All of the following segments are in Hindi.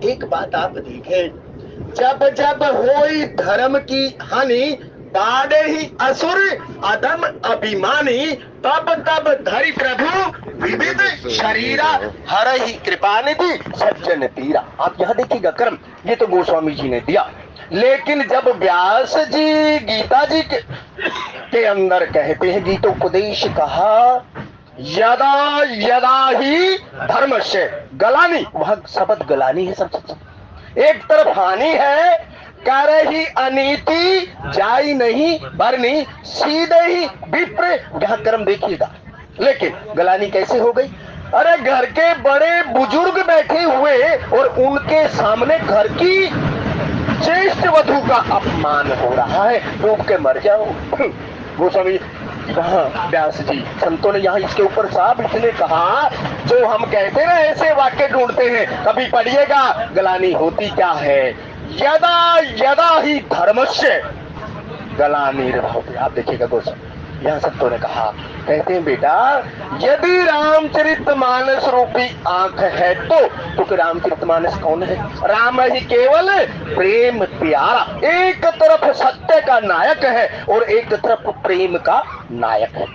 एक बात आप देखें, जब जब होई धर्म की हानि, बाड़े ही असुर अधम अभिमानी, तब तब धरि प्रभु विविध शरीरा, हर ही कृपा निधि सज्जन तीरा। आप यहाँ देखिएगा क्रम, ये तो गोस्वामी जी ने दिया, लेकिन जब व्यास जी गीता जी के अंदर कहते हैं, गीतोपदेश कहा, यदा यदा ही धर्मस्य गलानी, वह शब्द गलानी है। सब एक तरफ हानि है, कर ही अनीति जाई नहीं बरनी, सीधे ही विप्र, यहां कर्म देखिएगा। लेकिन गलानी कैसे हो गई? अरे घर के बड़े बुजुर्ग बैठे हुए और उनके सामने घर की ज्येष्ठ वधु का अपमान हो रहा है, डूब के मर जाओ। गोस्वामी व्यास जी संतों ने यहाँ इसके ऊपर साफ इसने कहा, जो हम कहते ना ऐसे वाक्य ढूंढते हैं, कभी पढ़िएगा गलानी होती क्या है। यदा यदा ही धर्मस्य गलानिर्भवति। आप देखिएगा गोस्वामी यहाँ संतों ने कहा, कहते हैं बेटा यदि रामचरितमानस रूपी आंख है तो रामचरितमानस कौन है? राम ही केवल प्रेम प्यारा, एक तरफ सत्य का नायक है और एक तरफ प्रेम का नायक है।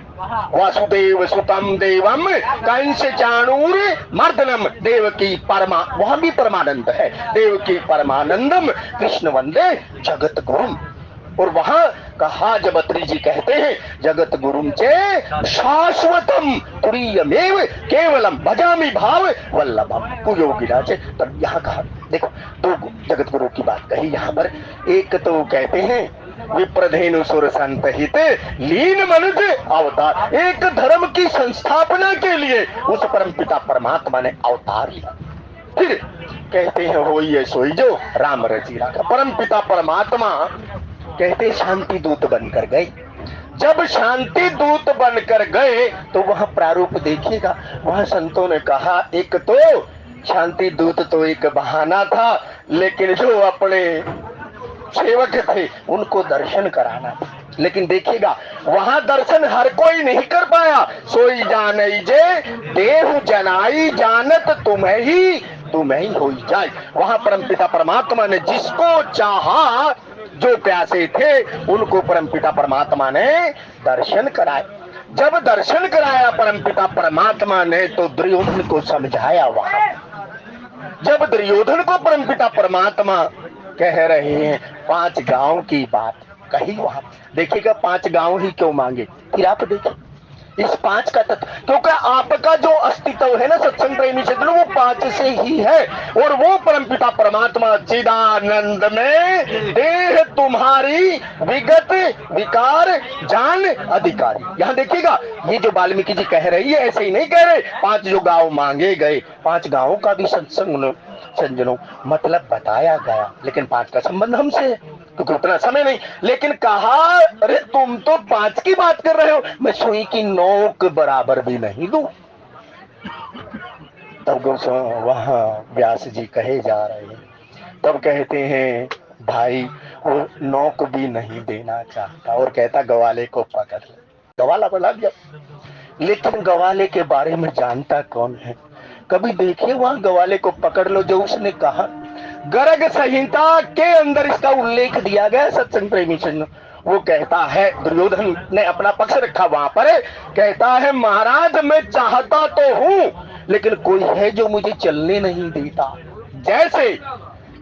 वासुदेव सुतम देवम कंस चाणूर मर्दनम, देव की परमा, वहां भी परमानंद है, देव की परमानंदम कृष्ण वंदे जगत गुरुम। और वहां कहा जबत्री जी कहते हैं, जगत गुरुम चे शाश्वतम तुरीयमेव केवलम भजामि भाव वल्लभम कुयोगिना चे। तब यहाँ कहा, देखो दो जगत गुरु की बात कही यहाँ पर। एक तो कहते हैं विप्रधेनु सुर संत हित लीन मनुष्य अवतार, एक धर्म की संस्थापना के लिए उस परमपिता परमात्मा ने अवतार लिया। फिर कहते हैं हो ये सोई जो राम रचीरा का परमपिता परमात्मा कहते शांति दूत बनकर गए। जब शांति दूत बनकर गए तो वहां प्रारूप देखिएगा, वहां संतों ने कहा एक तो शांति दूत तो एक बहाना था, लेकिन जो अपने सेवक थे उनको दर्शन कराना था। लेकिन देखिएगा वहां दर्शन हर कोई नहीं कर पाया। सोई जानई जे देहु जनाई जानत तुम्हें ही हो जाए। वहां परमपिता परमात्मा ने जिसको चाहा, जो प्यासे थे उनको परमपिता परमात्मा ने दर्शन कराए। जब दर्शन कराया परमपिता परमात्मा ने तो दुर्योधन को समझाया। वहां जब दुर्योधन को परमपिता परमात्मा कह रहे हैं 5 गांव की बात कही, वहां देखिएगा 5 गांव ही क्यों मांगे, फिर आप देखिए इस 5 का तत्व, क्योंकि आपका जो अस्तित्व है ना सत्संग प्रेमी क्षेत्र, वो 5 से ही है। और वो परमपिता परमात्मा चिदानंद में देह तुम्हारी विगत विकार जान अधिकारी। यहाँ देखिएगा ये जो वाल्मीकि जी कह रही है ऐसे ही नहीं कह रहे। 5 जो गांव मांगे गए, 5 गांवों का भी सत्संग संजनों मतलब बताया गया, लेकिन 5 का संबंध हमसे है क्योंकि उतना समय नहीं। लेकिन कहा अरे तुम तो 5 की बात कर रहे हो, मैं सुई की नोक बराबर भी नहीं दूं। तब वहां व्यास जी कहे जा रहे हैं, तब कहते हैं भाई वो नोक भी नहीं देना चाहता और कहता गवाले को पकड़ ले। गवाला बोला गया, लेकिन गवाले के बारे में जानता कौन है? कभी देखिए वहां गवाले को पकड़ लो, जो उसने कहा गर्ग संहिता के अंदर इसका उल्लेख दिया गया सत्संग प्रेमी चिन्ह। वो कहता है दुर्योधन ने अपना पक्ष रखा वहां पर, कहता है महाराज मैं चाहता तो हूं लेकिन कोई है जो मुझे चलने नहीं देता। जैसे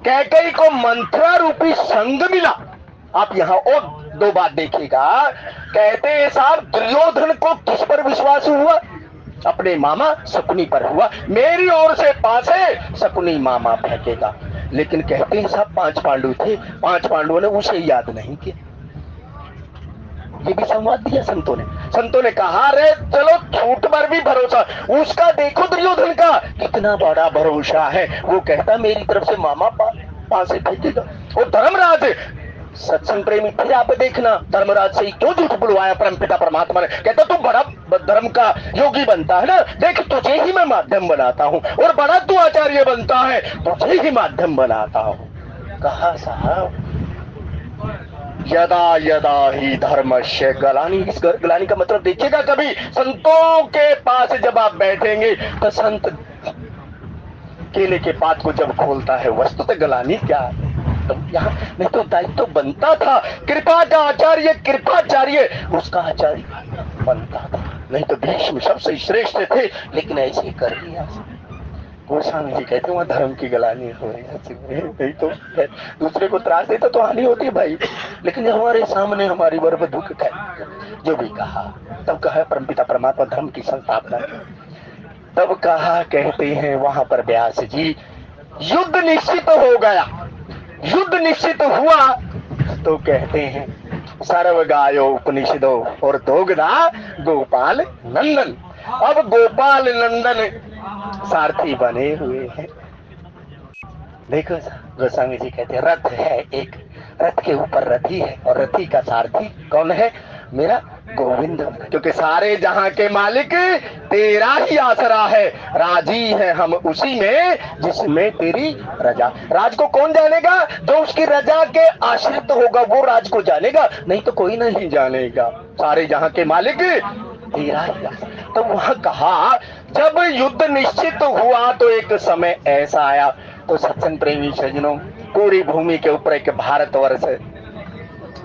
कैकेयी को मंथरा रूपी संग मिला। आप यहाँ और 2 बात देखिएगा, कहते हैं साहब दुर्योधन को किस पर विश्वास हुआ? अपने मामा शकुनी पर हुआ। मेरी ओर से पासे शकुनी मामा फेंकेगा। लेकिन कहते हैं साहब 5 पांडु थे, 5 पांडुओं ने उसे याद नहीं किया। ये भी संवाद दिया संतों ने। संतों ने कहा रे चलो झूठ पर भी भरोसा, उसका देखो दुर्योधन का कितना बड़ा भरोसा है। वो कहता मेरी तरफ से मामा पासे फेंकेगा। वो धर्मराज सत्संग प्रेमी फिर आप देखना धर्मराज से क्यों झूठ बुलवाया परमपिता परमात्मा ने। कहता तू बड़ा धर्म का योगी बनता है ना, देख तुझे ही मैं माध्यम बनाता हूँ, और बड़ा तू आचार्य बनता है, तुझे ही माध्यम बनाता हूँ। कहा साहब यदा यदा ही धर्मस्य गलानी। इस गलानी का मतलब देखिएगा, कभी संतों के पास जब आप बैठेंगे तो संत केले के पात को जब खोलता है वस्तुतः गलानी क्या है। तो यहाँ नहीं तो दायित्व तो बनता था, कृपा का आचार्य कृपाचार्य उसका आचार्य बनता था, नहीं तो भीष्म सबसे श्रेष्ठ थे, लेकिन ऐसे कर दिया। गोस्वामी जी कहते वहाँ धर्म की गलानी हो रही है, नहीं तो दूसरे को त्रास देता तो हानि होती है भाई, लेकिन हमारे सामने हमारी वर्ब दुख है। जो भी कहा तब कहा परमपिता परमात्मा धर्म की संस्थापना, तब कहा कहते हैं वहां पर व्यास जी युद्ध निश्चित हो गया। युद्ध निश्चित हुआ तो कहते हैं सर्व गायो उपनिषदो और दोगदा गोपाल नंदन। अब गोपाल नंदन सारथी बने हुए हैं। देखो गोस्वामी जी कहते हैं रथ है एक, रथ के ऊपर रथी है और रथी का सारथी कौन है? मेरा गोविंद, क्योंकि सारे जहां के मालिक तेरा ही आसरा है, राजी है हम उसी में जिसमें तेरी रजा। राज को कौन जानेगा? जो उसकी रजा के आश्रित होगा वो राज को जानेगा, नहीं तो कोई नहीं जानेगा। सारे जहां के मालिक तेरा ही आसरा। तो वहां कहा जब युद्ध निश्चित हुआ तो एक समय ऐसा आया, तो सत्संग प्रेमी सज्जनों पूरी भूमि के ऊपर एक भारतवर्ष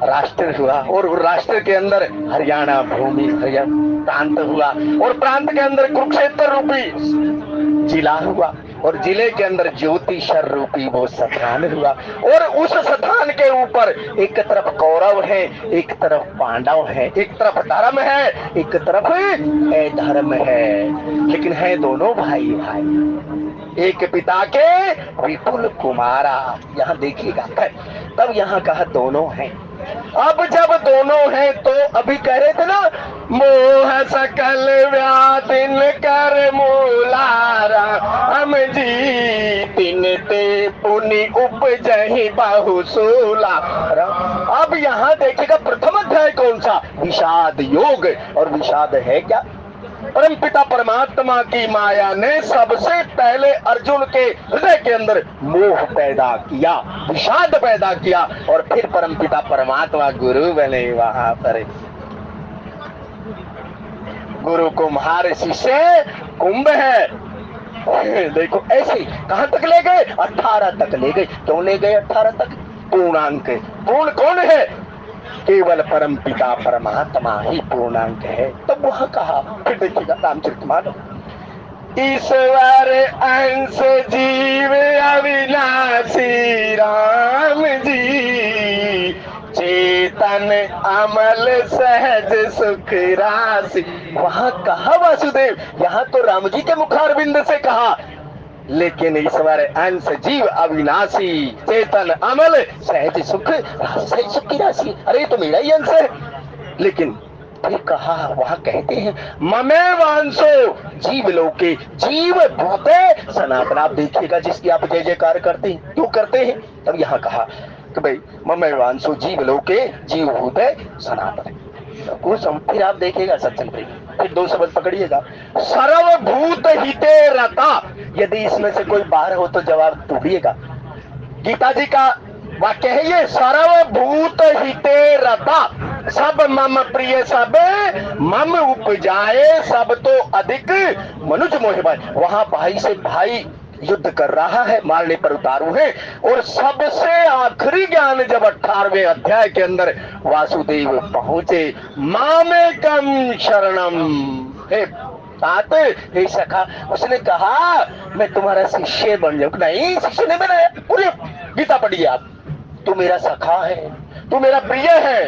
राष्ट्र हुआ और राष्ट्र के अंदर हरियाणा भूमि हरियाणा प्रांत हुआ और प्रांत के अंदर कुरुक्षेत्र रूपी जिला हुआ और जिले के अंदर ज्योतिषर रूपी वो स्थान हुआ। और उस स्थान के ऊपर एक तरफ कौरव है, एक तरफ पांडव है, एक तरफ धर्म है, एक तरफ अधर्म है, लेकिन है दोनों भाई भाई, एक पिता के विपुल कुमारा। यहाँ देखिएगा तब यहाँ कहा दोनों हैं। अब जब दोनों हैं तो अभी कह रहे थे ना मोह सकल व्याधिन कर मूलारा हम जी तिन ते पुनि उपजहि बहुसूला। अब यहाँ देखिएगा प्रथम अध्याय कौन सा? विषाद योग। और विषाद है क्या? परमपिता परमात्मा की माया ने सबसे पहले अर्जुन के हृदय के अंदर मोह पैदा किया, विषाद पैदा किया और फिर परमपिता परमात्मा गुरु बने। वहां पर गुरु कुम्हार शिष्य कुंभ है। देखो ऐसे कहां तक ले गए? 18 तक ले गए। क्यों ले गए 18 तक? पूर्णांक। पूर्ण कौन है? केवल परम पिता परमात्मा ही पूर्णांक है। तो वहां कहा फिर देखिएगा रामचरितमानस ईश्वर अंश जीव अविनाशी राम जी चेतन अमल सहज सुख राशि। वहां कहा वासुदेव, यहाँ तो राम जी के मुखारबिंद से कहा, लेकिन ईश्वर अंश जीव अविनाशी चेतन अमल सहज सुख सहज सुख की राशि। अरे तो मेरा ही अंश है। लेकिन फिर कहा वहां कहते हैं ममे वांसो जीव लोके जीव भूते सनातन। आप देखिएगा जिसकी आप जय जयकार करते हैं क्यों करते हैं? तब यहाँ कहा कि भाई ममे वांसो जीव लोके जीव भूते सनातन। फिर आप देखिएगा सत्संग फिर 2 शब्द पकड़िएगा सर्वभूत हिते रता। यदि इसमें से कोई बाहर हो तो जवाब ढूंढिएगा। गीता जी का वाक्य है ये सर्वभूत हिते रता सब मम प्रिय सब मम उपजाए सब तो अधिक मनुज मोहि भाई। वहां भाई से भाई युद्ध कर रहा है, मारने पर उतारू है। और सबसे आखिरी ज्ञान जब 18वें अध्याय के अंदर वासुदेव पहुंचे मामेकम शरणम हे तात हे सखा। उसने कहा मैं तुम्हारा शिष्य बन जाऊं। नहीं शिष्य नहीं बनाया, पूरी गीता पढ़िए आप। तू मेरा सखा है, तू मेरा प्रिय है।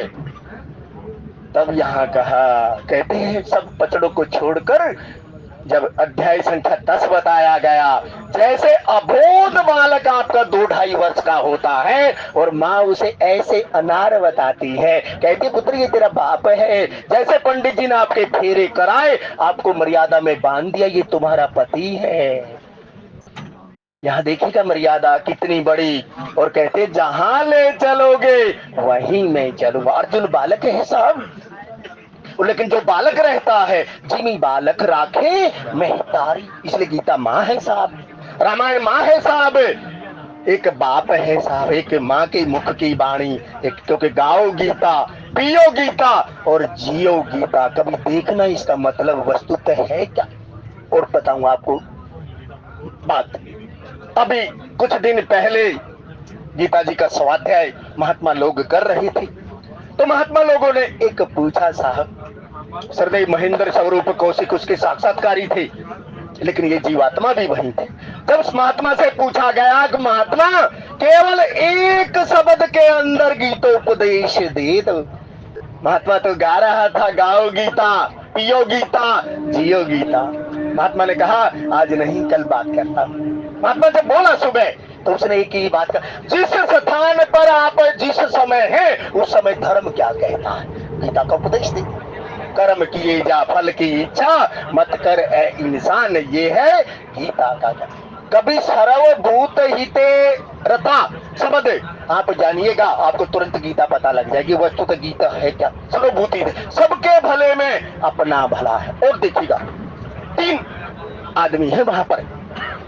तब यहाँ कहा कहते हैं सब पचड़ों को छोड़कर जब अध्याय संख्या 10 बताया गया, जैसे अबोध बालक आपका 2-2.5 वर्ष का होता है और माँ उसे ऐसे अनार बताती है, कहती पुत्र ये तेरा बाप है। जैसे पंडित जी ने आपके फेरे कराए, आपको मर्यादा में बांध दिया, ये तुम्हारा पति है। यहाँ देखिएगा मर्यादा कितनी बड़ी। और कहते जहां ले चलोगे वहीं मैं चलूंगा। अर्जुन बालक है साहब, लेकिन जो बालक रहता है जिमी बालक राखे मैं तारी, इसलिए गीता माँ है साहब, रामायण माँ है साहब, एक बाप है साहब, एक माँ के मुख की वाणी। एक क्योंकि गाओ गीता पियो गीता और जियो गीता। कभी देखना इसका मतलब वस्तुतः है क्या। और बताऊं आपको बात, अभी कुछ दिन पहले गीता जी का स्वाध्याय महात्मा लोग कर रहे थे, तो महात्मा लोगों ने एक पूछा, साहब सरदेव महेंद्र स्वरूप कौशिक उसके साक्षात्कारी थे, लेकिन ये जीवात्मा भी वही थे। जब उस महात्मा से पूछा गया कि महात्मा केवल एक शब्द के अंदर गीतोपदेश दे दो। महात्मा तो गा रहा था, गाओ गीता, पियो गीता, जियो गीता। महात्मा ने कहा आज नहीं, कल बात करता। महात्मा जब बोला सुबह, तो उसने एक ही बात कहा, जिस स्थान पर आप जिस समय है उस समय धर्म क्या कहता है, गीता का उपदेश दे। कर्म किए जा फल की इच्छा, मत कर ए इंसान, ये है गीता का। कभी सर्वभूत हिते रता शब्द आप जानिएगा, आपको तुरंत गीता पता लग जाएगी वस्तु तो गीता है क्या। सर्वभूत हित, सबके भले में अपना भला है। और देखिएगा 3 आदमी है वहां पर,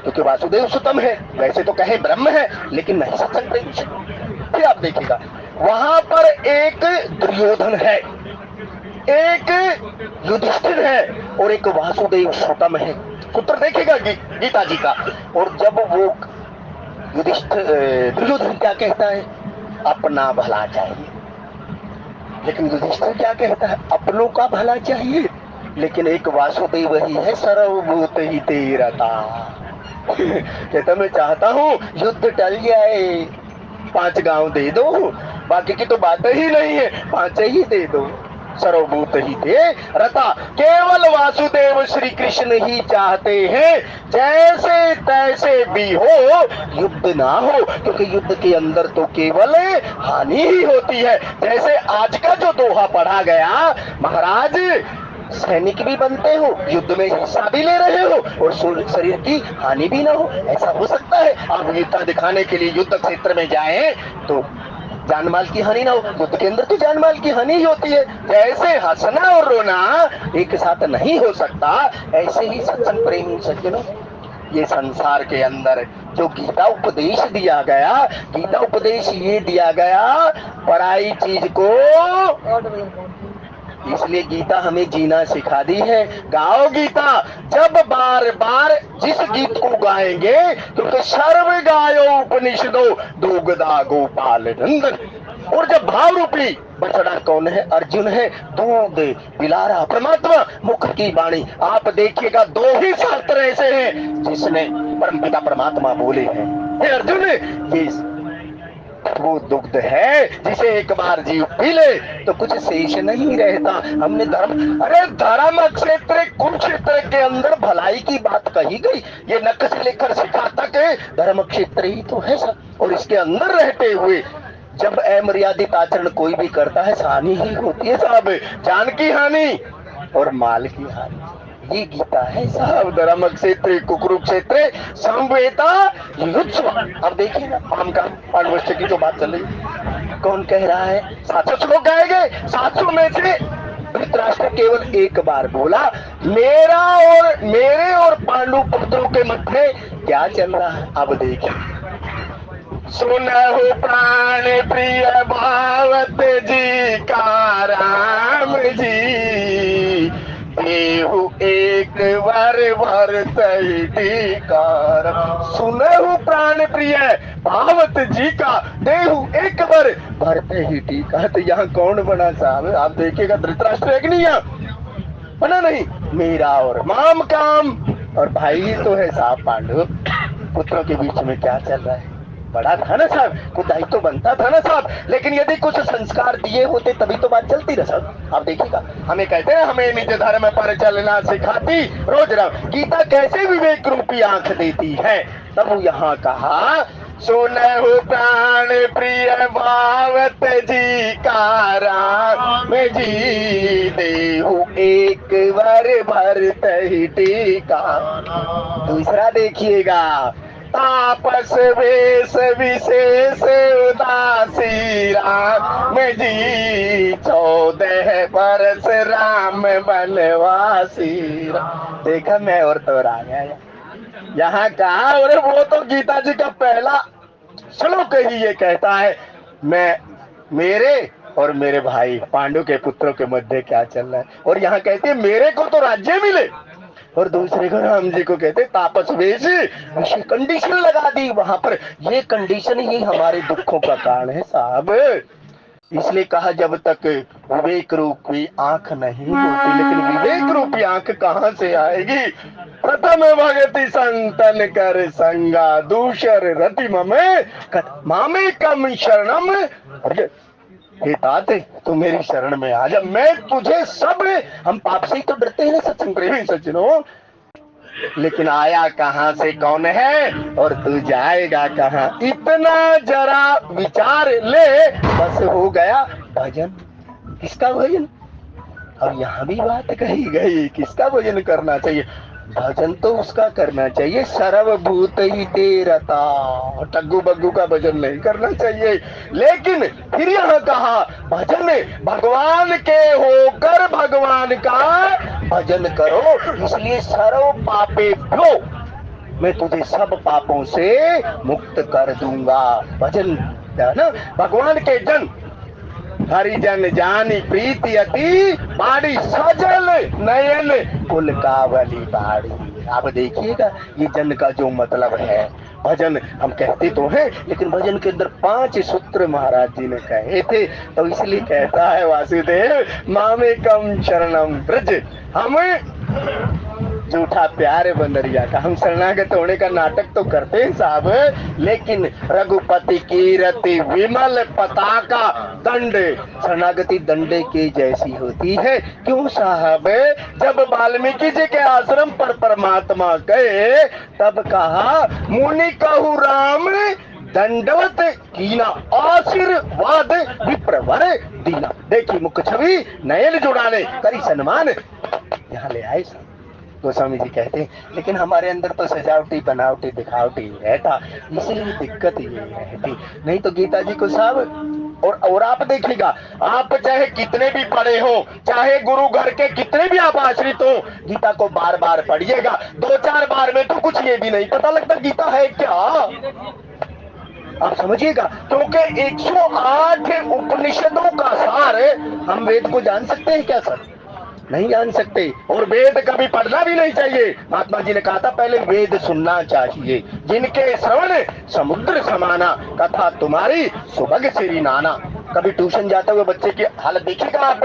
क्योंकि वासुदेव सुतम है, वैसे तो कहे ब्रह्म है, लेकिन नहीं सत्संग प्रेमी से। फिर आप देखिएगा वहां पर एक दुर्योधन है, एक युधिष्ठिर है और एक वासुदेव सुतम है। पुत्र देखिएगा गीता जी का। और जब वो दुर्योधन क्या कहता है, अपना भला चाहिए, लेकिन युधिष्ठिर क्या कहता है, अपनों का भला चाहिए। लेकिन एक वासुदेव ही है, सर्वभूत हिते रता। कहता मैं चाहता हूँ युद्ध टल जाए, 5 गांव दे दो, बाकी की तो बात ही नहीं है, 5 ही दे दो। सर्वभूत हिते रता, केवल वासुदेव श्री कृष्ण ही चाहते हैं जैसे तैसे भी हो, युद्ध ना हो, क्योंकि युद्ध के अंदर तो केवल हानि ही होती है। जैसे आज का जो दोहा पढ़ा गया, महाराज सैनिक भी बनते हो, युद्ध में हिस्सा भी ले रहे हो और शरीर की हानि भी ना हो, ऐसा हो सकता है? आप वीरता दिखाने के लिए युद्ध क्षेत्र में जाएं तो जान माल की हानि ना हो, युद्ध के अंदर तो जान माल की हानि ही होती है। जैसे हंसना और रोना एक साथ नहीं हो सकता, ऐसे ही सत्संग प्रेमी सज्जनों, ये संसार के अंदर जो गीता उपदेश दिया गया, गीता उपदेश ये दिया गया पराई चीज को, इसलिए गीता हमें जीना सिखा दी है। गाओ गीता, जब बार बार जिस गीत को गाएंगे, क्योंकि सर्व गायो उपनिषदो दुग्धा गोपाल नंदन। और जब भाव रूपी बछड़ा कौन है, अर्जुन है, दूध पिला रहा परमात्मा, मुख की वाणी। आप देखिएगा 2 ही शास्त्र ऐसे हैं जिसने परमपिता परमात्मा बोले हैं, हे अर्जुन ये वो दुग्ध है जिसे एक बार जीव पी ले तो कुछ शेष नहीं रहता। हमने धर्म क्षेत्र कुरुक्षेत्र के अंदर भलाई की बात कही गई, ये नक से लेकर शिखा तक धर्म क्षेत्र ही तो है सब। और इसके अंदर रहते हुए जब अमर्यादित आचरण कोई भी करता है, हानि ही होती है साहब, जान की हानि और माल की हानि। ये गीता है साहब, धर्म क्षेत्र कुरुक्षेत्र संवेता युत्सव। अब देखिए ना, पांडवोष्ठ की जो बात चल रही, कौन कह रहा है 700 श्लोक गाएंगे, 700 में से धृतराष्ट्र केवल एक बार बोला, मेरे और पांडु पुत्रों के मध्य क्या चल रहा है। अब देखिए, सुनहु प्राण प्रिय भावत जी का राम जी, देहु एक वर भरत टीकार। सुनहु प्राण प्रिय भावत जी का, देहु एक वर भरत ही टीका। तो यहाँ कौन बना साहब? आप देखिएगा धृतराष्ट्र एक नहीं बना, नहीं मेरा और माम काम, और भाई तो है साहब पांडु पुत्रों के बीच में क्या चल रहा है। बड़ा था ना साहब, कुछ दायित्व तो बनता था ना साहब, लेकिन यदि कुछ संस्कार दिए होते तभी तो बात चलती ना साहब। आप देखिएगा, हमें कहते हैं हमें निज धर्म पर चलना सिखाती रोज राम, गीता कैसे विवेक रूपी आंख देती है। तब यहाँ कहा, सुनहु प्राण प्रिय भावत जी का राम जी, देहु एक वर भरत ही टीका। दूसरा देखिएगा, तापस वेश विशेष उदासी राम जी, 14 बरस राम बनवासी। देखा मैं और तो आ गया यहाँ कहा, और वो तो गीता जी का पहला श्लोक ही ये कहता है, मैं मेरे और मेरे भाई पांडु के पुत्रों के मध्य क्या चल रहा है। और यहाँ कहते हैं मेरे को तो राज्य मिले, और दूसरे को राम जी को कहते तापस वेश। विषय कंडीशन लगा दी वहां पर, ये कंडीशन ही हमारे दुखों का कारण है साहब। इसलिए कहा जब तक विवेक रूपी आंख नहीं होती, लेकिन विवेक रूपी आंख कहाँ से आएगी? प्रथम भगति संतन कर संगा, दूसर रति ममे मामे कम शरणम। हे ताते तू मेरी शरण में आ जा, मैं तुझे सब, हम पाप से ही तो डरते हैं सत्संग प्रेमी सज्जनों, लेकिन आया कहां से, कौन है, और तू जाएगा कहां, इतना जरा विचार ले, बस हो गया भजन। किसका भजन? अब यहाँ भी बात कही गई, किसका भजन करना चाहिए? भजन तो उसका करना चाहिए सर्वभूत ही तेरता, टग्गू बग्गू का भजन नहीं करना चाहिए। लेकिन फिर यहाँ कहा भजन भगवान के होकर भगवान का भजन करो। इसलिए सर्व पापे भ्यो, मैं तुझे सब पापों से मुक्त कर दूंगा। भजन है ना, भगवान के जन हरिजन जानी प्रीति अति बाड़ी, सजल नयन कुल कावली बाड़ी। आप देखिएगा ये जन का जो मतलब है। भजन हम कहते तो हैं, लेकिन भजन के अंदर 5 सूत्र महाराज जी ने कहे थे, तो इसलिए कहता है वासुदेव मामे कम शरणम ब्रज। हम झूठा प्यार बंदरिया का, हम शरणागत होने का नाटक तो करते हैं साहब, लेकिन रघुपति की रति विमल पताका दंड, शरणागति दंडे के जैसी होती है। क्यों साहब? जब वाल्मीकि जी के आश्रम पर परमात्मा गए तब कहा मुनि कहु राम दंडवत कीना, आशीर्वाद विप्रवर दीना। देखी मुख छवि नयन जुड़ाने करी सन्मान, यहाँ ले आए साहब। गोस्वामी जी कहते हैं, लेकिन हमारे अंदर तो सजावटी बनावटी दिखावटी रहता, इसलिए दिक्कत ये रहती। नहीं तो गीता जी को साहब, और आप देखिएगा, आप चाहे कितने भी पढ़े हो, चाहे गुरु घर के कितने भी आप आश्रित हो, गीता को बार बार पढ़िएगा, 2-4 बार में तो कुछ ये भी नहीं पता लगता गीता है क्या। आप समझिएगा, क्योंकि 108 उपनिषदों का सार, हम वेद को जान सकते हैं क्या सर? नहीं जान सकते, और वेद कभी पढ़ना भी नहीं चाहिए। महात्मा जी ने कहा था पहले वेद सुनना चाहिए, जिनके श्रवण समुद्र समाना, कथा तुम्हारी सुभग श्री नाना। कभी ट्यूशन जाते हुए बच्चे की हालत देखिएगा आप,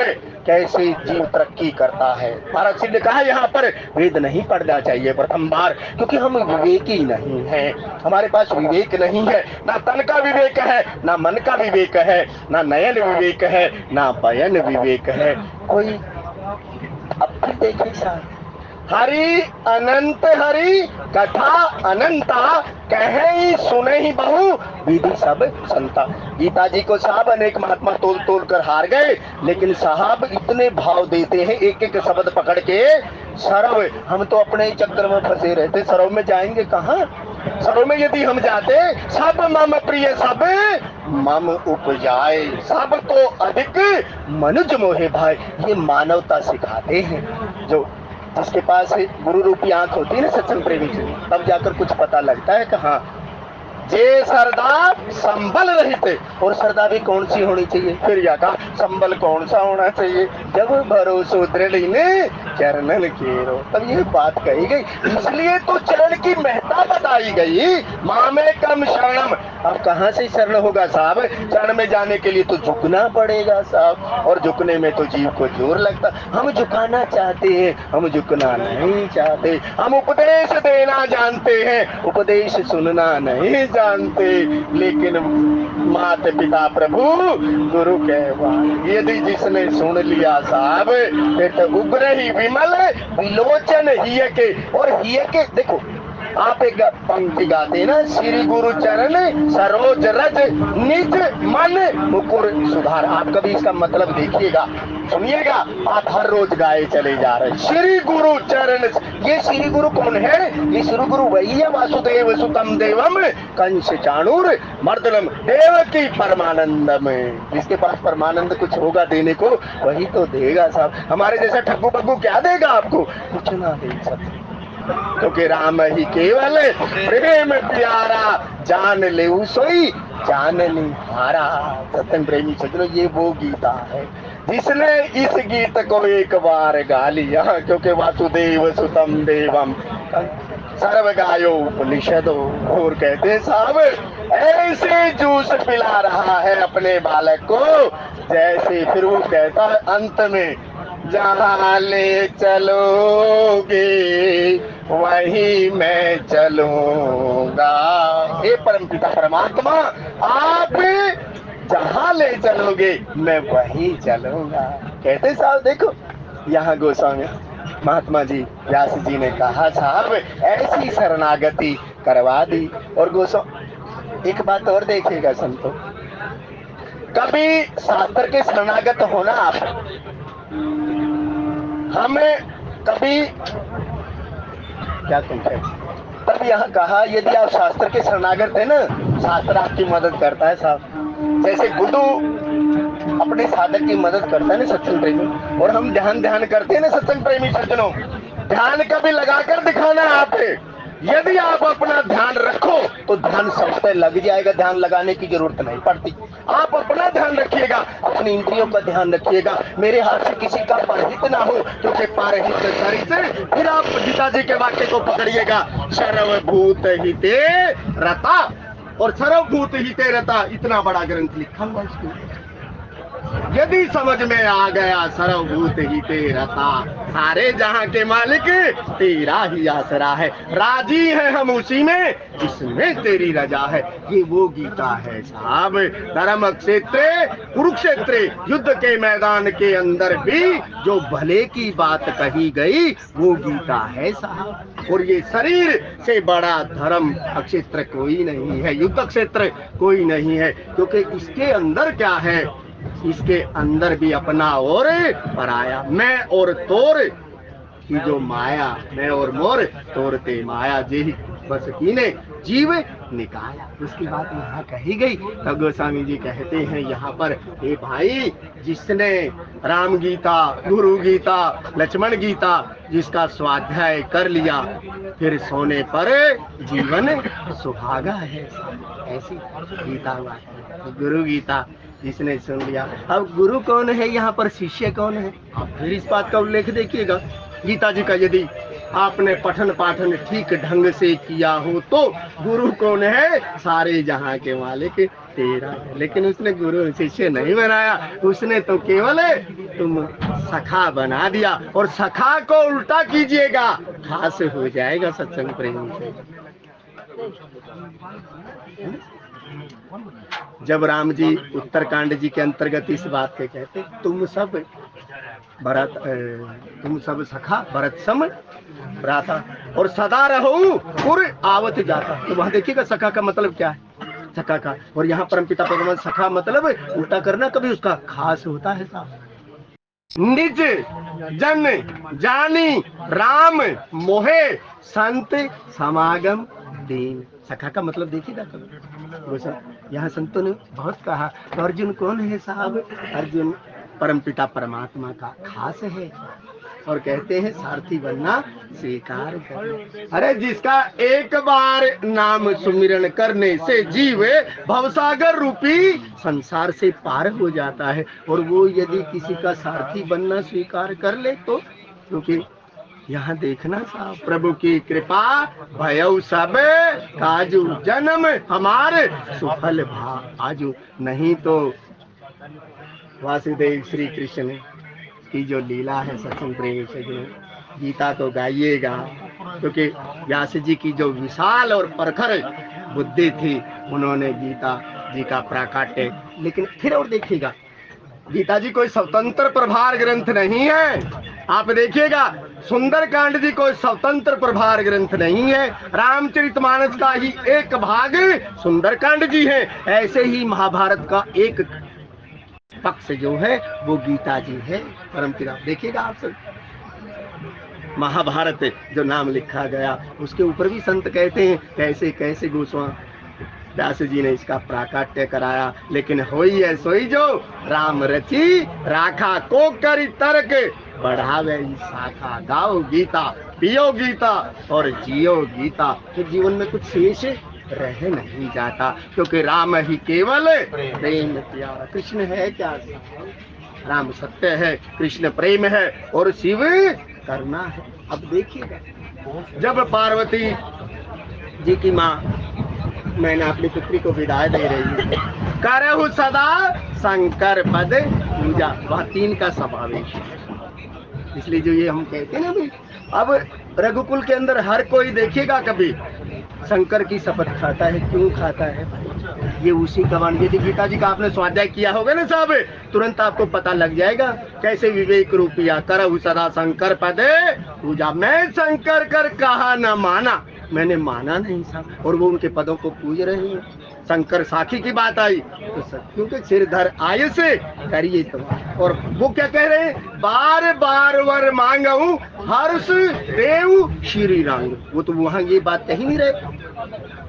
कैसे जीव तरक्की करता है। महाराज सिंह ने कहा यहाँ पर वेद नहीं पढ़ना चाहिए प्रथम बार, क्योंकि हम विवेकी नहीं है, हमारे पास विवेक नहीं है, ना तन का विवेक है, ना मन का विवेक है, ना नयन विवेक है, ना बयन विवेक है कोई। अब फिर देखिए साहब, हरि अनंत हरि कथा अनंता, कहे ही सुने ही बहु विधि सब संता। गीता जी को साहब अनेक महात्मा तोल तोल कर हार गए, लेकिन साहब इतने भाव देते हैं एक एक शब्द पकड़ के। सरव, हम तो अपने ही चक्कर में फंसे रहते, सरव में जाएंगे कहाँ? सरव में यदि हम जाते, सब मम प्रिय सब मम उपजाए, सब तो अधिक मनुज मोहे भाई। ये मानवता सिखाते हैं, जो जिसके पास गुरु रूपी आंख होती है ना सत्संग प्रेमी से, तब जाकर कुछ पता लगता है कि हाँ जे सरदा संबल रहित, और सरदा भी कौन सी होनी चाहिए? फिर या कहा संबल कौन सा होना चाहिए? जब भरोसो दृढ़ ने चरणन केरो, तब ये बात कही गई। इसलिए तो चरण की महत्ता बताई गई, माँ में कम शरणम। अब कहाँ से शरण होगा साहब? चरण में जाने के लिए तो झुकना पड़ेगा साहब, और झुकने में तो जीव को जोर लगता। हम झुकाना चाहते हैं, हम झुकना नहीं चाहते। हम उपदेश देना जानते हैं, उपदेश सुनना नहीं जानते। लेकिन माता पिता प्रभु गुरु कहवान, यदि जिसने सुन लिया साहब, फिर तो उग्र ही विमल विलोचन हिय के। और हिय के देखो, आप एक पंक्ति गाते ना, श्री गुरु चरण सरोज रज निज मन मुकुर सुधार। आप कभी इसका मतलब देखिएगा, सुनिएगा, आप हर रोज गाए चले जा रहे श्री गुरु चरण। ये श्री गुरु कौन है? ये श्री गुरु वही है, वासुदेव सुतम देवम कंस चाणूर मर्दनम देवकी परमानंदम। जिसके पास परमानंद कुछ होगा देने को, वही तो देगा साहब। हमारे जैसा ठग्गू बग्गू क्या देगा आपको? कुछ ना दे सकते, क्योंकि राम ही केवल प्रेम प्यारा, जान ले सोई जान निहारा। सत्संग प्रेमी सज्जनों, ये वो गीता है जिसने इस गीत को एक बार गा लिया, क्योंकि वासुदेव सुतम देवम सर्व गायो उपनिषदो। और कहते हैं साहब ऐसे जूस पिला रहा है अपने बालक को, जैसे फिर वो कहता है अंत में, जहाँ ले चलोगे वहीं मैं चलूंगा। हे परमपिता परमात्मा, आप जहाँ ले चलोगे मैं वहीं चलूंगा। कहते साहब देखो, यहाँ गोस्वामी महात्मा जी व्यास जी ने कहा साहब ऐसी शरणागति करवा दी। और गोस्वामी एक बात और देखिएगा संतो, कभी शास्त्र के शरणागत होना आप, हमें कभी क्या कहते हैं, तब यहाँ कहा यदि आप शास्त्र के शरणागत है ना, शास्त्र आपकी मदद करता है साहब। जैसे बुद्धू अपने साधक की मदद करता है ना सत्संग प्रेमी, और हम ध्यान करते हैं ना सत्संग प्रेमी सज्जनों, ध्यान कभी लगाकर दिखाना आप है। यदि आप अपना ध्यान रखो तो ध्यान सबसे लग जाएगा, ध्यान लगाने की जरूरत नहीं पड़ती। आप अपना ध्यान रखिएगा, अपनी इंद्रियों का ध्यान रखिएगा, मेरे हाथ से किसी का परहित ना हो, क्योंकि परहित शरीर से फिर आप पिताजी के वाक्य को पकड़िएगा, सर्वभूत हिते रता। और सर्वभूत हिते रता इतना बड़ा ग्रंथ लिखा हुआ इसको, यदि समझ में आ गया सर्वभूत हिते रता, सारे जहां के मालिक तेरा ही आसरा है, राजी है हम उसी में जिसमें तेरी रजा है। ये वो गीता है साहब, धर्म क्षेत्र कुरुक्षेत्र युद्ध के मैदान के अंदर भी जो भले की बात कही गई वो गीता है साहब। और ये शरीर से बड़ा धर्म क्षेत्र कोई नहीं है, युद्ध क्षेत्र कोई नहीं है, क्योंकि इसके अंदर क्या है, इसके अंदर भी अपना और पराया, मैं और तोर की जो माया, मैं और मोर तोरते माया जी बस कीने जीव निकाया। उसकी बात यहाँ कही गई। तब गोस्वामी जी कहते हैं यहाँ पर, हे भाई जिसने राम गीता, गुरु गीता, लक्ष्मण गीता जिसका स्वाध्याय कर लिया, फिर सोने पर जीवन सुहागा है, ऐसी गीता बात। गुरु गीता जिसने सुन लिया, अब गुरु कौन है यहाँ पर, शिष्य कौन है, आप फिर इस बात का उल्लेख देखिएगा गीता जी का। यदि आपने पठन पाठन ठीक ढंग से किया हो तो गुरु कौन है, सारे जहां के मालिक तेरा है। लेकिन उसने गुरु शिष्य नहीं बनाया, उसने तो केवल तुम सखा बना दिया। और सखा को उल्टा कीजिएगा, खास हो जाएगा सत्संग प्रेमी से। जब राम जी उत्तरकांड जी के अंतर्गत इस बात के कहते, तुम सब भरत, तुम सब सखा भरत सम भ्राता और सदा रहो पुर आवत जाता। तो वहां देखिएगा सखा का मतलब क्या है, सखा का। और यहाँ परमपिता परमात्मा सखा मतलब उल्टा करना कभी उसका खास होता है साहब। निज जन जानी राम मोहे संत समागम दीन। सखा का मतलब देखिएगा कभी, यहाँ संतों ने बहुत कहा। तो अर्जुन कौन है साहब, अर्जुन परमपिता परमात्मा का खास है। और कहते हैं सारथी बनना स्वीकार कर। अरे जिसका एक बार नाम सुमिरन करने से जीव भवसागर रूपी संसार से पार हो जाता है। और वो यदि किसी का सारथी बनना स्वीकार कर ले तो, क्योंकि यहाँ देखना साहब, प्रभु की कृपा भयउ सब काजू, जन्म हमारे सुफल भा आजू। नहीं तो वासुदेव श्री कृष्ण की जो लीला है सत्संग प्रेमी से गीता तो गाइएगा, क्योंकि व्यास जी की जो विशाल और प्रखर बुद्धि थी, उन्होंने गीता जी का प्राकाट्य। लेकिन फिर और देखिएगा, गीता जी कोई स्वतंत्र प्रभार ग्रंथ नहीं है। आप देखिएगा सुंदरकांड जी कोई स्वतंत्र प्रभार ग्रंथ नहीं है, रामचरितमानस का ही एक भाग सुंदरकांड जी है। ऐसे ही महाभारत का एक पक्ष जो है वो गीता जी है परमपिता। देखिएगा आप सब, महाभारत जो नाम लिखा गया उसके ऊपर भी संत कहते हैं कैसे कैसे गोस्वामी व्यास जी ने इसका प्राकाट्य कराया। लेकिन होई है सोई जो राम रची राखा, को करी तर्क बढ़ावे शाखा। गाओ गीता, पियो गीता और जियो गीता। तो जीवन में कुछ शेष रह नहीं जाता, क्योंकि राम ही केवल प्रेम प्यारा। कृष्ण है क्या, राम सत्य है, कृष्ण प्रेम है और शिव करना है। अब देखिएगा जब पार्वती जी की माँ मैंने अपनी पुत्री को विदाई दे रही है, करहु सदा शंकर पद पूजा, वह तीन का स्वाभाविक है। इसलिए जो ये हम कहते हैं ना भाई, अब रघुकुल के अंदर हर कोई देखिएगा कभी शंकर की शपथ खाता है। क्यों खाता है? ये उसी का वाण, यदि गीता जी का आपने स्वाध्याय किया होगा ना साहब, तुरंत आपको पता लग जाएगा कैसे विवेक रूपिया करहु सदा शंकर पदे पूजा। मैं शंकर कर कहा न माना, मैंने माना नहीं साहब, और वो उनके पदों को पूज रहे हैं। शंकर साखी की बात आई तो सत्यों के सिरधर आय से करिए तो, और वो क्या कह रहे हैं? बार बार वर मांगू हर्ष देव श्री रंग। वो तो वहां ये बात कही नहीं रहे,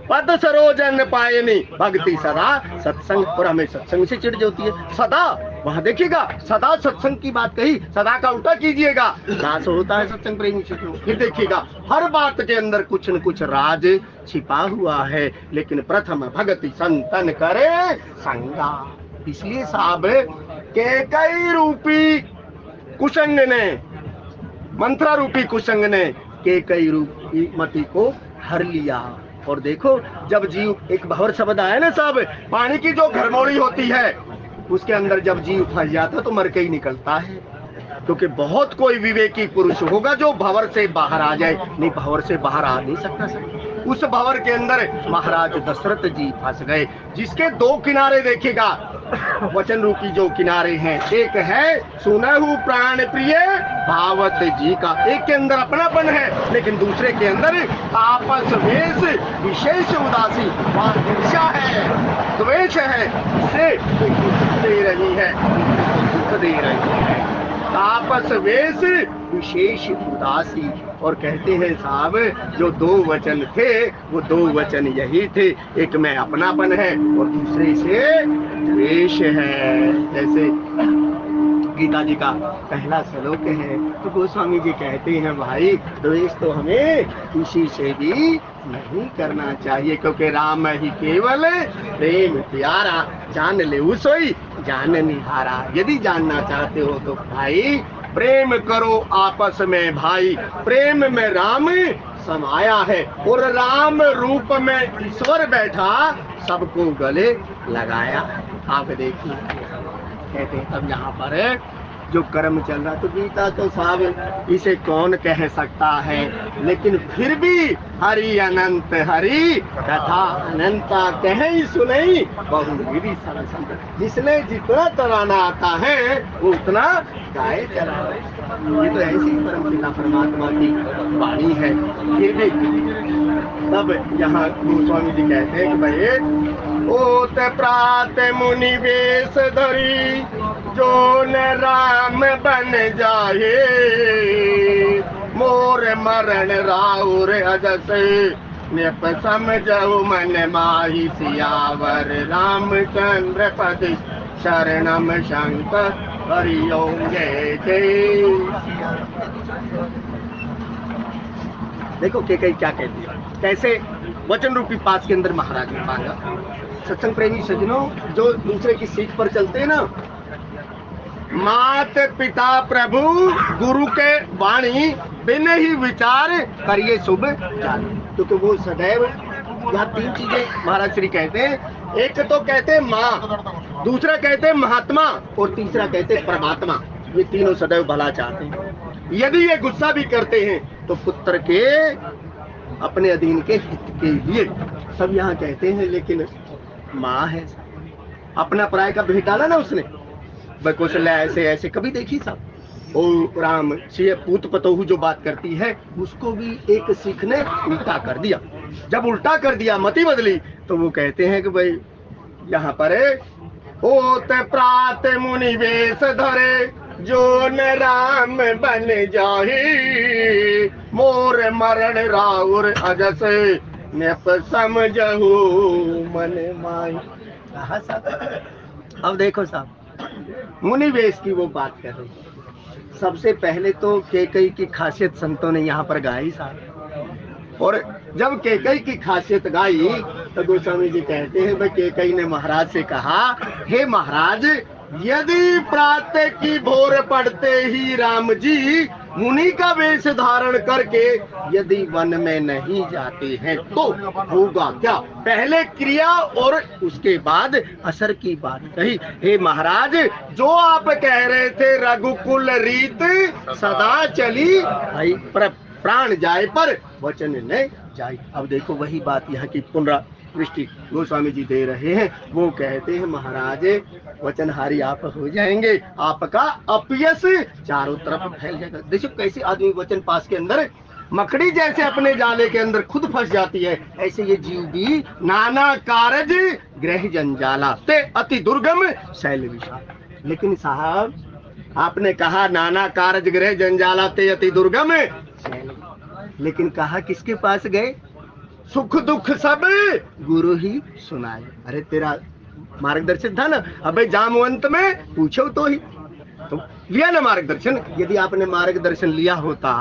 पद सरोजन पायनी भक्ति सदा सत्संग, और हमें सत्संग से चिढ़ जाती है सदा। वहां देखिएगा सदा सत्संग की बात कही, सदा का उल्टा कीजिएगा नाश होता है सत्संग प्रेमी से। फिर देखिएगा हर बात के अंदर कुछ न कुछ राज छिपा हुआ है, लेकिन प्रथम भक्ति संतन करे संगा। इसलिए साहब के कई रूपी कुसंग ने, मंत्रा रूपी कुसंग ने के कई रूपी मति को हर लिया। और देखो जब जीव, एक भंवर शब्द आया ना साहब, पानी की जो घरमौड़ी होती है उसके अंदर जब जीव फंस जाता तो मर के ही निकलता है, क्योंकि बहुत कोई विवेकी पुरुष होगा जो भंवर से बाहर आ जाए। नहीं, भंवर से बाहर आ नहीं सकता सर। उस भंवर के अंदर महाराज दशरथ जी फंस गए, जिसके दो किनारे देखिएगा वचन रूपी जो किनारे हैं, एक है सुनहु प्राण प्रिय भावत जी का, एक के अंदर अपनापन है, लेकिन दूसरे के अंदर आपस वेश विशेष उदासी, ईर्ष्या है, द्वेष है, इससे दे रही है, दुख दे रही है, आपस वेश विशेष उदासी। और कहते हैं साहब जो दो वचन थे वो दो वचन यही थे, एक में अपनापन है और दूसरे से द्वेष है। जैसे गीता जी का पहला श्लोक है तो गोस्वामी जी कहते हैं भाई द्वेष तो हमें किसी से भी नहीं करना चाहिए, क्योंकि राम ही केवल प्रेम प्यारा, जान ले उसोई जान निहारा। यदि जानना चाहते हो तो भाई प्रेम करो आपस में भाई, प्रेम में राम समाया है और राम रूप में ईश्वर बैठा सबको गले लगाया। आप देखिए कहते हैं अब यहाँ पर जो कर्म चल रहा, तो गीता तो साहब इसे कौन कह सकता है, लेकिन फिर भी हरि अनंत हरि कथा अनंता कहे सुनई बहुविधि सरसंत। जिसने जितना तराना आता है वो उतना गाए चला। ये तो ऐसी परमपिता परमात्मा की वाणी है। फिर भी तब यहाँ गोस्वामी जी कहते हैं कि भाई ओत प्रात मुनि वेश धरी जो न राम बन जाए, मोर मरण राउर अजस निप समझऊ मन माही सियावर रामचंद्र पद शरणम शंकर हरिओम जय जय। देखो के कई क्या कहती है, कैसे वचन रूपी पास के अंदर महाराज ने मांगा। सत्संग प्रेमी सज्जनों जो दूसरे की सीख पर चलते हैं ना, मात पिता प्रभु गुरु के वाणी बिन ही विचार करिए शुभ जान। क्योंकि वो सदैव यहाँ तीन चीजें महाराज श्री कहते हैं, एक तो कहते हैं माँ, दूसरा कहते हैं महात्मा और तीसरा कहते हैं परमात्मा। ये तीनों सदैव भला चाहते हैं। यदि ये गुस्सा भी करते हैं तो पुत्र के अपने अधीन के हित के लिए सब यहाँ कहते हैं, लेकिन माँ है अपना पराय का भेद डाला ना उसने। कौशल्या ऐसे ऐसे कभी देखी साहब, ओ राम से पूत पतोहू जो बात करती है उसको भी एक सिख ने उल्टा कर दिया। जब उल्टा कर दिया मति बदली तो वो कहते हैं कि भाई यहाँ पर ओत प्रात मुनि वेश धरे जो न राम बन जाही, मोर मरण राउर अजस नेप समझहु मन माई। अब देखो साहब मुनि वेश की वो बात कर रही। सबसे पहले तो केकई की खासियत संतों ने यहाँ पर गाई साहब, और जब केकई की खासियत गाई तो गोस्वामी जी कहते हैं भाई केकई ने महाराज से कहा, हे महाराज यदि प्रातः की भोर पड़ते ही राम जी मुनि का वेश धारण करके यदि वन में नहीं जाते हैं तो होगा क्या? पहले क्रिया और उसके बाद असर की बात कही। हे महाराज, जो आप कह रहे थे रघुकुल रीत सदा चली, भाई प्राण जाए पर वचन न जाए। अब देखो वही बात यहाँ की पुनरावृष्टि गोस्वामी जी दे रहे हैं। वो कहते हैं महाराज वचनहारी आप हो जाएंगे, आपका अपयश चारों तरफ फैल जाएगा। देखो कैसे आदमी वचन पास के अंदर मकड़ी जैसे अपने जाले के अंदर खुद फंस जाती है, ऐसे ये जीव भी नाना कारज ग्रह जंजाला ते अति दुर्गम शैल विशाल। लेकिन साहब आपने कहा नाना कारज ग्रह जंजाला ते अति दुर्गम शैल, लेकिन कहा किसके पास गए? सुख दुख सब गुरु ही सुनाए। अरे तेरा मार्गदर्शन था ना, अबे जामवंत में पूछो तो ही तो लिया ना मार्गदर्शन। यदि आपने मार्गदर्शन लिया होता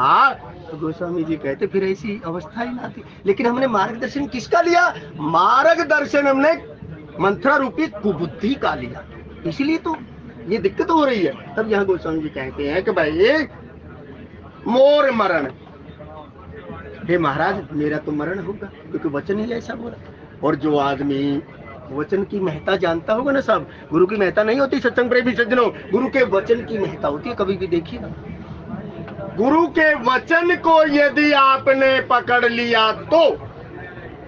तो गोस्वामी जी कहते फिर ऐसी अवस्था ही ना थी। लेकिन हमने मार्गदर्शन किसका लिया? मार्गदर्शन हमने मंत्रा रूपी कुबुद्धि का लिया, इसलिए तो ये दिक्कत हो रही है। तब यहाँ गोस्वामी जी कहते हैं कि भाई मोर मरण, हे महाराज मेरा तो मरण होगा क्योंकि वचन ही ऐसा बोला। और जो आदमी वचन की महत्ता जानता होगा ना साहब, गुरु की महत्ता नहीं होती सत्संग प्रेमी सज्जनों, गुरु के वचन की महत्ता होती है। कभी भी देखिए ना, गुरु के वचन को यदि आपने पकड़ लिया तो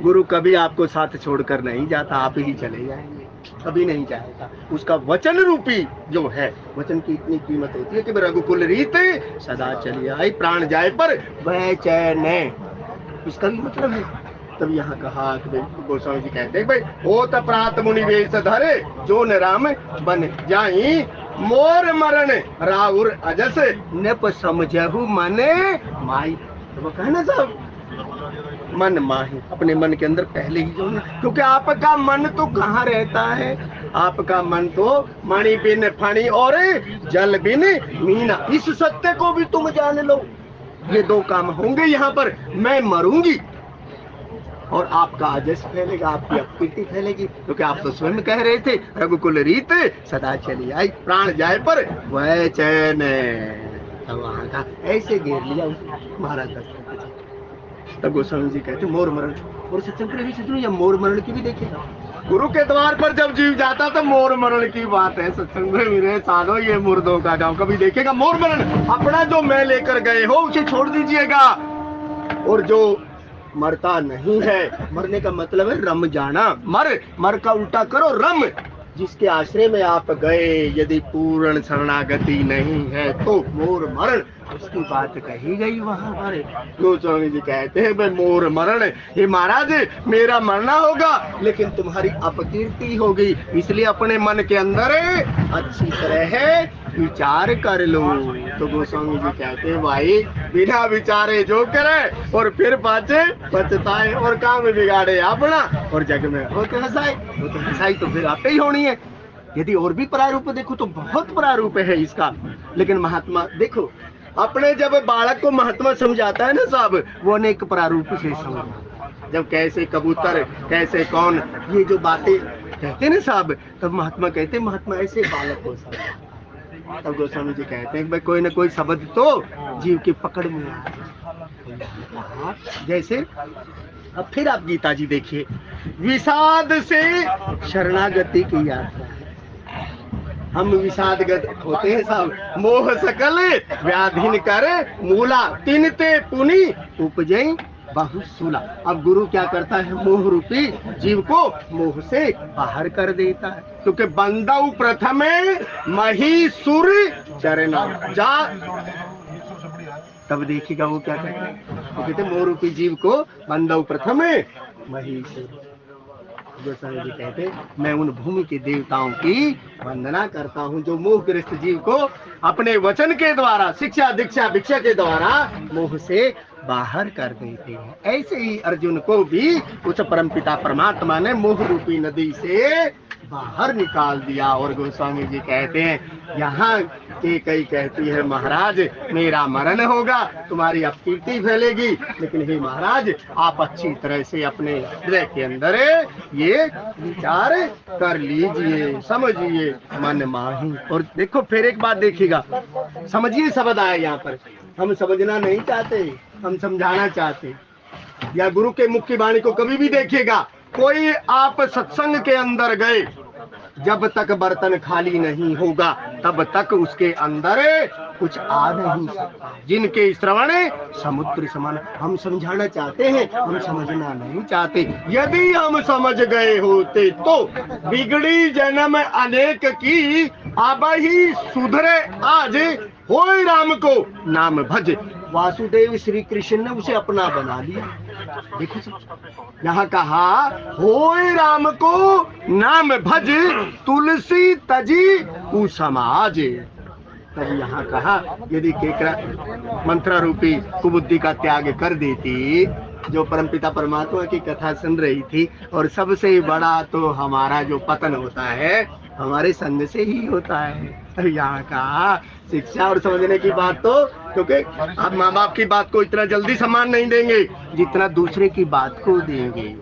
गुरु कभी आपको साथ छोड़कर नहीं जाता, आप ही चले जाएंगे, कभी नहीं जाएगा। उसका वचन रूपी जो है, वचन की इतनी कीमत होती है कि रघुकुल रीत सदा चली आई, प्राण जाए पर वह चैन, इसका भी मतलब है। तब यहाँ कहा गोस्वामी जी कहते हैं भाई हो त प्रात मुनि वेश धरे जो न राम बन जाई, मोर मरण राउर अजस नप समझहु मने माई। तो वो कहना साहब मन माही, अपने मन के अंदर पहले ही जो, क्योंकि आपका मन तो कहाँ रहता है? आपका मन तो मणि बिन फणी और जल बिन मीना। इस सत्य को भी तुम जान लो, ये दो काम होंगे यहाँ पर, मैं मरूंगी और आपका अजस फैलेगा, आपकी अपकीर्ति फैलेगी। क्योंकि आप तो स्वयं कह रहे थे रघुकुल रीत सदा चली आई, प्राण जाए पर वह चैन। वहां का ऐसे घेर लिया महाराज। तब गोस्वामी जी कहते मोर मरण, और सत्संग प्रेमी सज्जनों या मोर मरण की भी देखेगा। गुरु के द्वार पर जब जीव जाता तो मोर मरण की बात है। सत्संग में मेरे सालों ये मुर्दों का गांव कभी देखेगा मोर मरण। अपना जो मैं लेकर गए हो उसे छोड़ दीजिएगा, और जो मरता नहीं है, मरने का मतलब है रम जाना, मर का उल्टा करो रम। जिसके आश्रय में आप गए यदि पूर्ण शरणागति नहीं है तो मोर मरण, उसकी बात कही गई वहां पर। गोस्वामी जी कहते हैं भाई मोर मरण, हे महाराज मेरा मरना होगा लेकिन तुम्हारी अपकीर्ति होगी, इसलिए अपने मन के अंदर अच्छी तरह विचार कर लो। तो गोस्वामी जी कहते हैं भाई बिना विचारे जो करे और फिर पाचे पछताए और काम बिगाड़े अपना और जग में हो तो हंसाए, वो तो हंसाई तो फिर आपे ही होनी है। यदि और भी प्रारूप देखो तो बहुत प्रारूप है इसका। लेकिन महात्मा देखो अपने जब बालक को महात्मा समझाता है ना साहब, वो अनेक प्रारूप से समझाता। जब कैसे कबूतर कैसे कौन ये जो बातें कहते ना साहब, तब महात्मा कहते महात्मा ऐसे बालक को समझाता। तब गोस्वामी जी कहते हैं भाई कोई ना कोई शब्द तो जीव की पकड़ में आ। जैसे अब फिर आप गीता जी देखिए, विषाद से शरणागति की यात्रा। हम विषादगत होते हैं साहब, मोह सकल व्याधिन कर मूला, तिनते पुनि उपजई बहुसूला। अब गुरु क्या करता है? मोह रूपी जीव को मोह से बाहर कर देता है। क्योंकि बंदौ प्रथमे महीसुर चरण जा, तब देखिएगा वो क्या कहते हैं, वो कहते मोह रूपी जीव को बंदौ प्रथमे महीसुर। गोस्वामी जी कहते मैं उन भूमि के देवताओं की वंदना करता हूँ जो मोहग्रस्त जीव को अपने वचन के द्वारा, शिक्षा दीक्षा भिक्षा के द्वारा मोह से बाहर कर देते हैं। ऐसे ही अर्जुन को भी उस परमपिता परमात्मा ने मोह रूपी नदी से बाहर निकाल दिया। और गोस्वामी जी कहते हैं यहाँ कैकेयी कहती है महाराज मेरा मरण होगा, तुम्हारी अपकीर्ति फैलेगी, लेकिन हे महाराज आप अच्छी तरह से अपने हृदय के अंदर ये विचार कर लीजिए, समझिए मन माही। और देखो फिर एक बात देखिएगा, समझिए शब्द आए यहाँ पर, हम समझना नहीं चाहते, हम समझाना चाहते। या गुरु के मुख की वाणी को कभी भी देखिएगा, कोई आप सत्संग के अंदर गए, जब तक बर्तन खाली नहीं होगा तब तक उसके अंदर कुछ आ नहीं सकता। जिनके श्रवण समुद्र समान। हम समझाना चाहते हैं, हम समझना नहीं चाहते। यदि हम समझ गए होते तो बिगड़ी जन्म अनेक की, अब ही सुधरे आज होय राम को नाम भज। वासुदेव श्री कृष्ण ने उसे अपना बना लिया। देखो यहाँ कहा होय राम को नाम भज, तुलसी तजी उ समाज। तब यहाँ कहा यदि केकरा मंत्र रूपी कुबुद्धि का त्याग कर देती, जो परमपिता परमात्मा की कथा सुन रही थी, और सबसे बड़ा तो हमारा जो पतन होता है हमारे संग से ही होता है। यहाँ कहा शिक्षा और समझने की बात तो, क्योंकि आप माँ बाप की बात को इतना जल्दी सम्मान नहीं देंगे जितना दूसरे की बात को देंगे।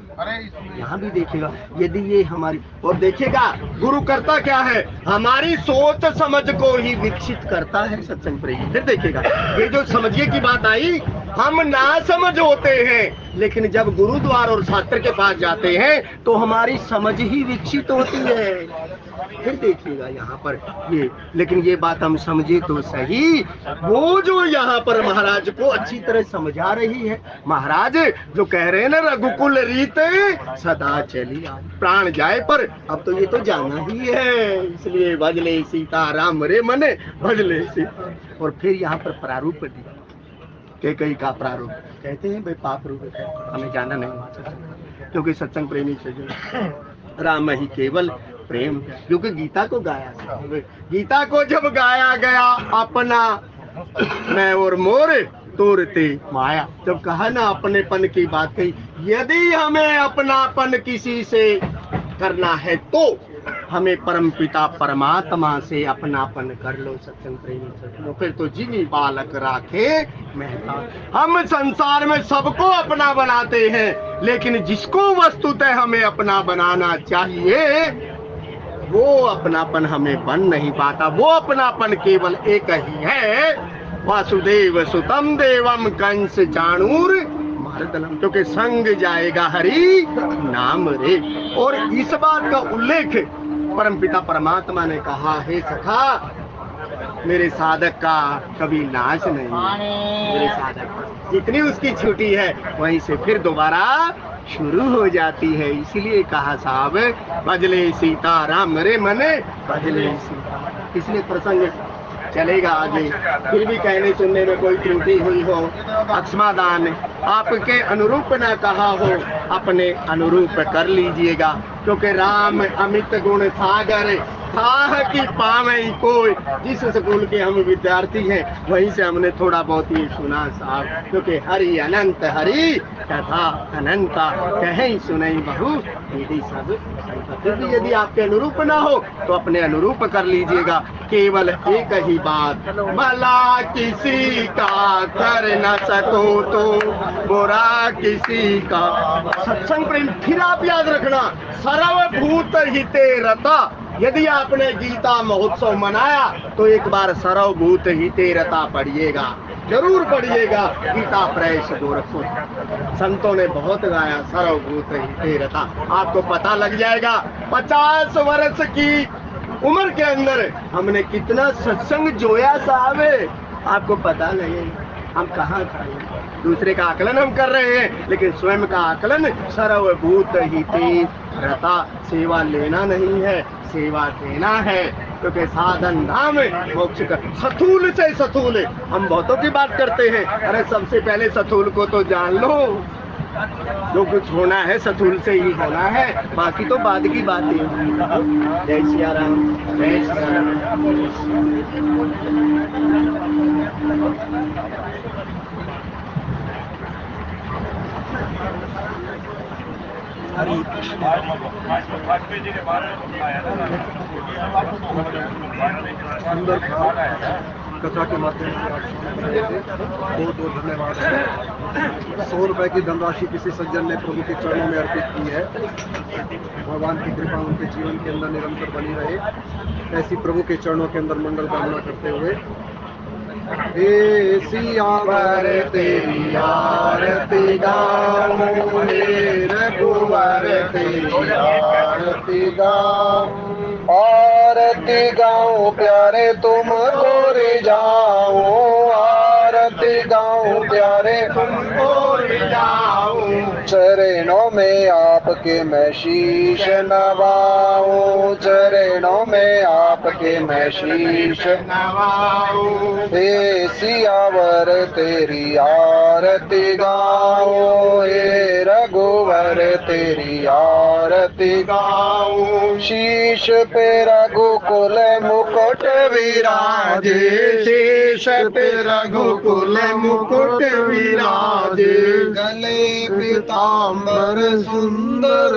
यहाँ भी देखिएगा यदि ये हमारी, और देखिएगा गुरु करता क्या है, हमारी सोच समझ को ही विकसित करता है सत्संग प्रेमी। फिर देखिएगा ये जो समझिए की बात आई, हम ना समझ होते हैं, लेकिन जब गुरुद्वार और शास्त्र के पास जाते हैं तो हमारी समझ ही विकसित होती है। फिर देखिएगा यहाँ पर ये, लेकिन ये बात हम समझे तो सही, वो जो यहाँ पर महाराज को अच्छी तरह समझा रही है। महाराज जो कह रहे हैं ना, रघुकुल रीते सदा चली आई, प्राण जाए पर अब तो ये तो जाना ही है, इसलिए भजले सीता राम रे मने भजले सीता। और फिर यहाँ पर प्रारूप दिया, कैकेयी का प्रारूप कहते हैं भाई पाप रूप है, हमें जाना नहीं, क्योंकि सत्संग प्रेमी से जो राम ही केवल प्रेम, क्योंकि गीता को गाया, गीता को जब गाया गया अपना मैं और मोर तोड़ते माया, जब कहा ना अपनेपन की बात कही, यदि हमें अपनापन किसी से करना है तो हमें परमपिता परमात्मा से अपनापन कर लो। सत्संग प्रेमी सज्जनों, फिर तो जिनी बालक राखे महता। हम संसार में सबको अपना बनाते हैं, लेकिन जिसको वस्तुतः हमें अपना बनाना चाहिए वो अपनापन हमें बन नहीं पाता। वो अपनापन केवल एक ही है, वासुदेव सुतम देवम कंस चाणूर मर्दनम, क्योंकि संग जाएगा हरि नाम रे। और इस बात का उल्लेख परमपिता परमात्मा ने कहा है सखा मेरे साधक का कभी नाश नहीं, मेरे साधक जितनी उसकी छुट्टी है वहीं से फिर दोबारा शुरू हो जाती है। इसीलिए कहा साहब भजले सीता राम रे मने भजले सीता। इसलिए प्रसंग चलेगा आगे, फिर भी कहने सुनने में कोई त्रुटि हुई हो, अक्षमादान आपके अनुरूप न कहा हो, अपने अनुरूप कर लीजिएगा, क्योंकि राम अमित गुण सागर था कि पावे कोई। जिस स्कूल के हम विद्यार्थी हैं वहीं से हमने थोड़ा बहुत ये सुना साहब, क्योंकि हरि अनंत हरि कथा अनंता कहीं सुनई बहु विधि सब। फिर भी यदि आपके अनुरूप ना हो तो अपने अनुरूप कर लीजिएगा। केवल एक ही बात, भला किसी का कर न सको तो बुरा किसी का। सत्संग प्रेम फिर आप याद रखना, सर्वभूत हिते रता। यदि आपने गीता महोत्सव मनाया तो एक बार सर्वभूत हिते रता पढ़िएगा, जरूर पढ़िएगा। गीता प्रेस गोरखपुर संतों ने बहुत गाया सर्वभूत हिते रता, आपको पता लग जाएगा। 50 वर्ष की उम्र के अंदर हमने कितना सत्संग जोया साहब, आपको पता लगेगा। हम कहाँ खड़े, दूसरे का आकलन हम कर रहे हैं, लेकिन स्वयं का आकलन सर्वभूत हिते रता। सेवा लेना नहीं है, सेवा देना है, क्योंकि साधन धाम मोक्ष का। सथूल से सथूल हम बहुतों की बात करते हैं, अरे सबसे पहले सथूल को तो जान लो। जो कुछ होना है सथूल से ही होना है, बाकी तो बाद की बात है। जय सिया राम, जय सिया राम। सुंदर भाव कथा के माध्यम से आप सुन रहे थे। बहुत बहुत धन्यवाद है। 100 रुपए की धनराशि किसी सज्जन ने प्रभु के चरणों में अर्पित की है। भगवान की कृपा उनके जीवन के अंदर निरंतर बनी रहे, ऐसी प्रभु के चरणों के अंदर मंगल कामना करते हुए हे सियावर तेरी आरती गाऊं, हे रघुवर तेरी आरती गाऊं, आरती गाऊं प्यारे तुमको रिझाऊं, आरती गाऊं प्यारे तुमको रिझाऊं, चरणों में आपके मैं शीश नवाऊं, चरणों में आपके मैं शीश नवाऊं, हे सियावर तेरी आरती गाऊं, हे रघुवर तेरी आरती गाऊं, शीश पे रघुकुल मुकुट विराजे, शीश पे रघुकुल मुकुट विराजे, गले पीतांबर सुंदर